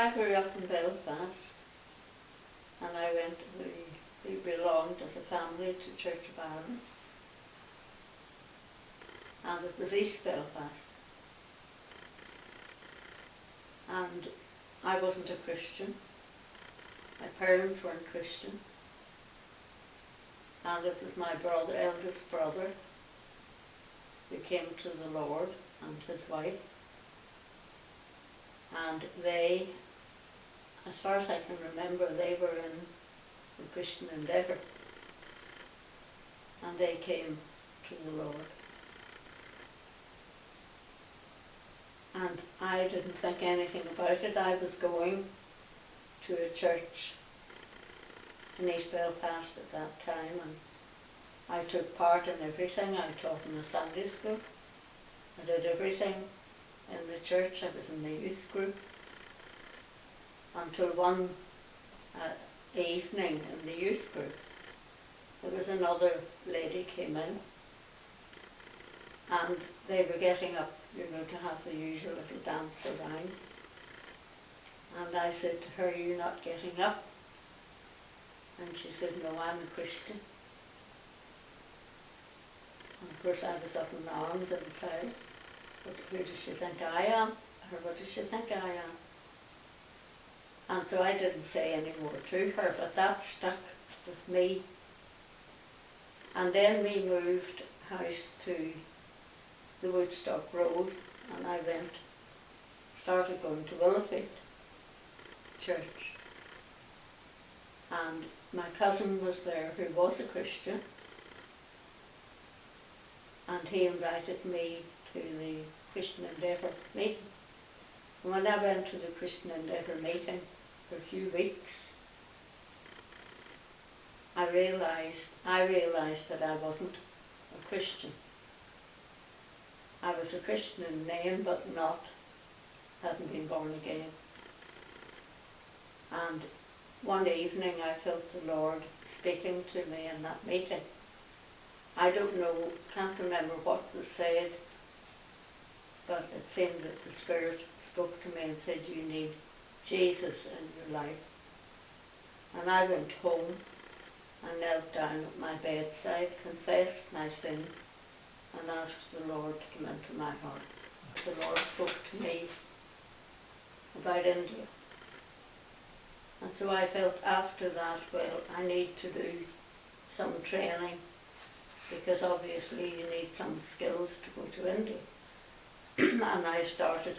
I grew up in Belfast, and we belonged as a family to Church of Ireland, and it was East Belfast. And I wasn't a Christian. My parents weren't Christian. And it was my eldest brother, who came to the Lord, and his wife. And they, as far as I can remember, they were in the Christian Endeavour. And they came to the Lord. And I didn't think anything about it. I was going to a church in East Belfast at that time, and I took part in everything. I taught in the Sunday school. I did everything in the church. I was in the youth group. Until one evening in the youth group, there was another lady came in, and they were getting up, to have the usual little dance around. And I said to her, "Are you not getting up?" And she said, "No, I'm a Christian." And of course I was up in arms inside. Who does she think I am? Or what does she think I am? And so I didn't say any more to her, but that stuck with me. And then we moved house to the Woodstock Road, and I started going to Willowfield Church. And my cousin was there who was a Christian, and he invited me to the Christian Endeavour meeting. And when I went to the Christian Endeavour meeting for a few weeks, I realised that I wasn't a Christian. I was a Christian in name, but hadn't been born again. And one evening I felt the Lord speaking to me in that meeting. I don't know, can't remember what was said, but it seemed that the Spirit spoke to me and said, "You need Jesus in your life." And I went home and knelt down at my bedside, confessed my sin, and asked the Lord to come into my heart. The Lord spoke to me about India. And so I felt after that, well, I need to do some training, because obviously you need some skills to go to India. And I started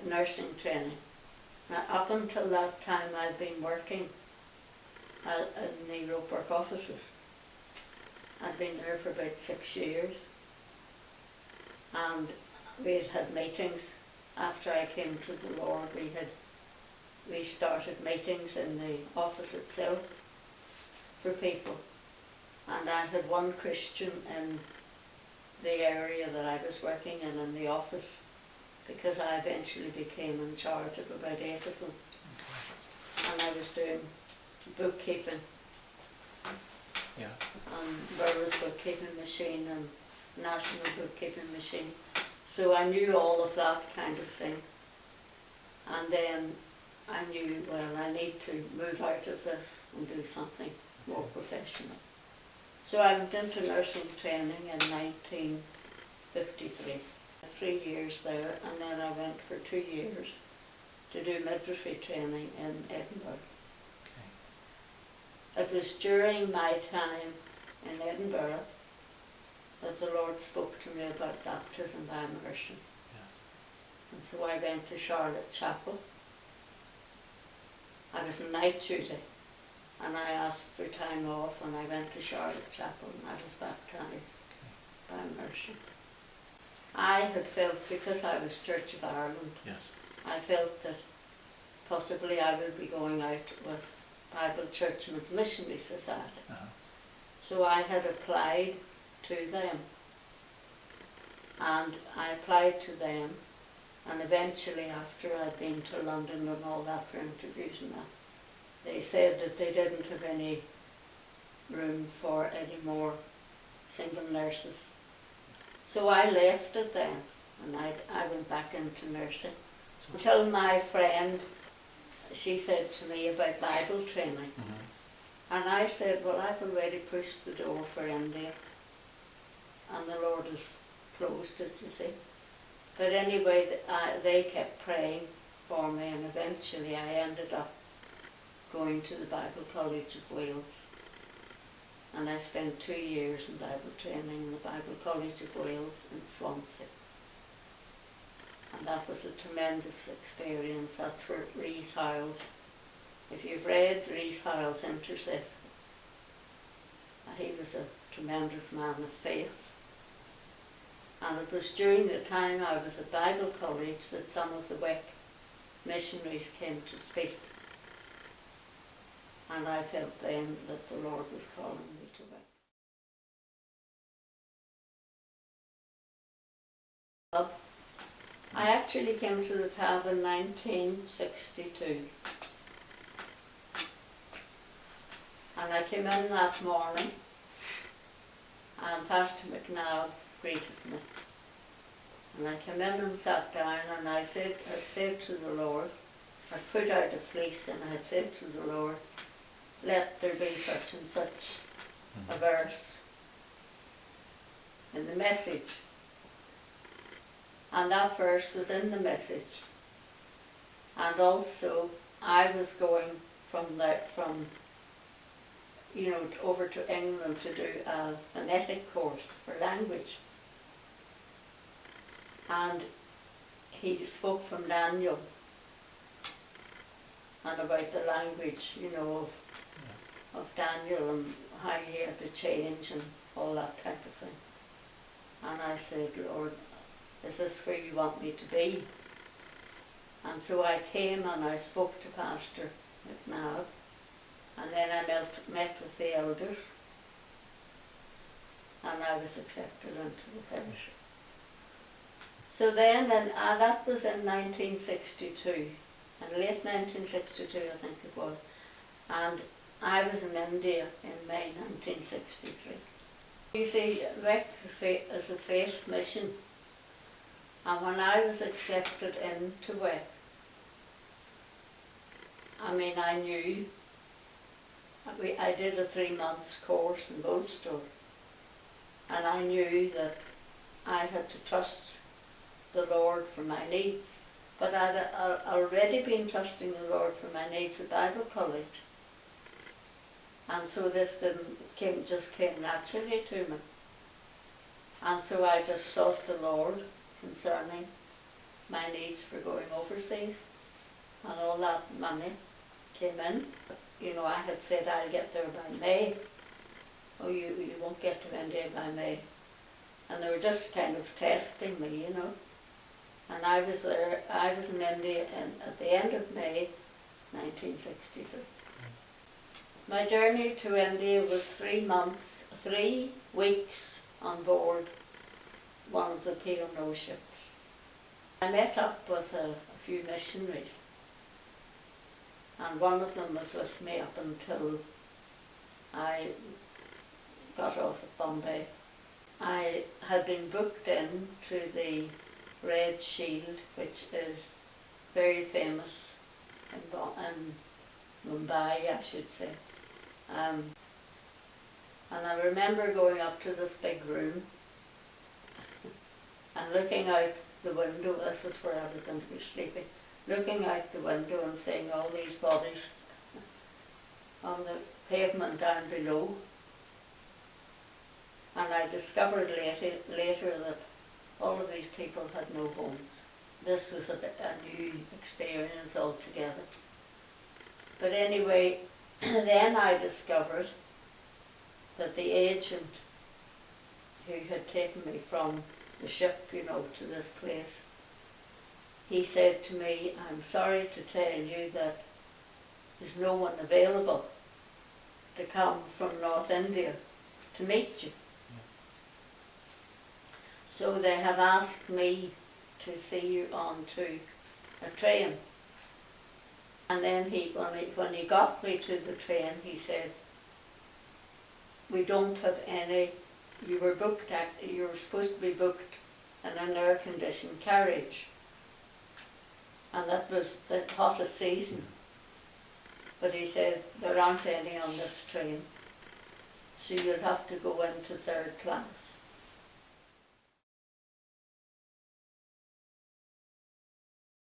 nursing training. Now, up until that time I'd been working in the Ropework offices. I'd been there for about 6 years, and we had meetings. After I came to the Lord, we started meetings in the office itself for people. And I had one Christian in the area that I was working in the office, because I eventually became in charge of about 8 of them. Okay. And I was doing bookkeeping. Yeah. And Burroughs bookkeeping machine and national bookkeeping machine. So I knew all of that kind of thing. And then I knew, well, I need to move out of this and do something more professional. So I went into nursing training in 1953. 3 years there, and then I went for 2 years to do midwifery training in Edinburgh. Okay. It was during my time in Edinburgh that the Lord spoke to me about baptism by immersion. Yes. And so I went to Charlotte Chapel. I was in night duty, and I asked for time off, and I went to Charlotte Chapel, and I was baptised by immersion. I had felt, because I was Church of Ireland, yes, I felt that possibly I would be going out with Bible Church and the Missionary Society. So I had applied to them, and I applied to them, and eventually, after I'd been to London and all that for interviews and that, they said that they didn't have any room for any more single nurses. So I left it then, and I went back into nursing until my friend she said to me about Bible training. And I said, well, I've already pushed the door for India. And the Lord has closed it, you see. But anyway, they kept praying for me, and eventually I ended up going to the Bible College of Wales. And I spent 2 years in Bible training in the Bible College of Wales in Swansea. And that was a tremendous experience. That's where Rhys Howells, if you've read Rhys Howells' Intercessor, he was a tremendous man of faith. And it was during the time I was at Bible College that some of the WEC missionaries came to speak. And I felt then that the Lord was calling me to WEC. I actually came to the tab in 1962. And I came in that morning, and Pastor McNabb greeted me. And I came in and sat down, and I said to the Lord, I put out a fleece and I said to the Lord, let there be such and such a verse in the message. And that verse was in the message. And also I was going from over to England to do a phonetic course for language. And he spoke from Daniel and about the language, of Daniel and how he had to change and all that type of thing. And I said, Lord, is this where you want me to be? And so I came and I spoke to Pastor McNabb, and then I met with the elders, and I was accepted into the fellowship. So then, that was in 1962, in late 1962 I think it was, and I was in India in May 1963. You see, WEC is a faith mission, and when I was accepted into WEC, I knew, I did a 3 months course in Goldstone, and I knew that I had to trust the Lord for my needs. But I'd already been trusting the Lord for my needs at Bible College. And so this just came naturally to me. And so I just sought the Lord concerning my needs for going overseas. And all that money came in. I had said I'll get there by May. Oh, you won't get to India by May. And they were just kind of testing me, And I was there, I was in India at the end of May 1963. My journey to India was 3 weeks on board one of the P&O ships. I met up with a few missionaries, and one of them was with me up until I got off at Bombay. I had been booked in to the Red Shield, which is very famous in Mumbai, I should say. And I remember going up to this big room and looking out the window. This is where I was going to be sleeping. Looking out the window and seeing all these bodies on the pavement down below. And I discovered later that all of these people had no homes. This was a new experience altogether. But anyway, then I discovered that the agent who had taken me from the ship, to this place, he said to me, I'm sorry to tell you that there's no one available to come from North India to meet you. So they have asked me to see you onto a train. And then when he got me to the train, he said, we don't have any, you were supposed to be booked in an air-conditioned carriage. And that was the hottest season. But he said, there aren't any on this train, so you'll have to go into third class.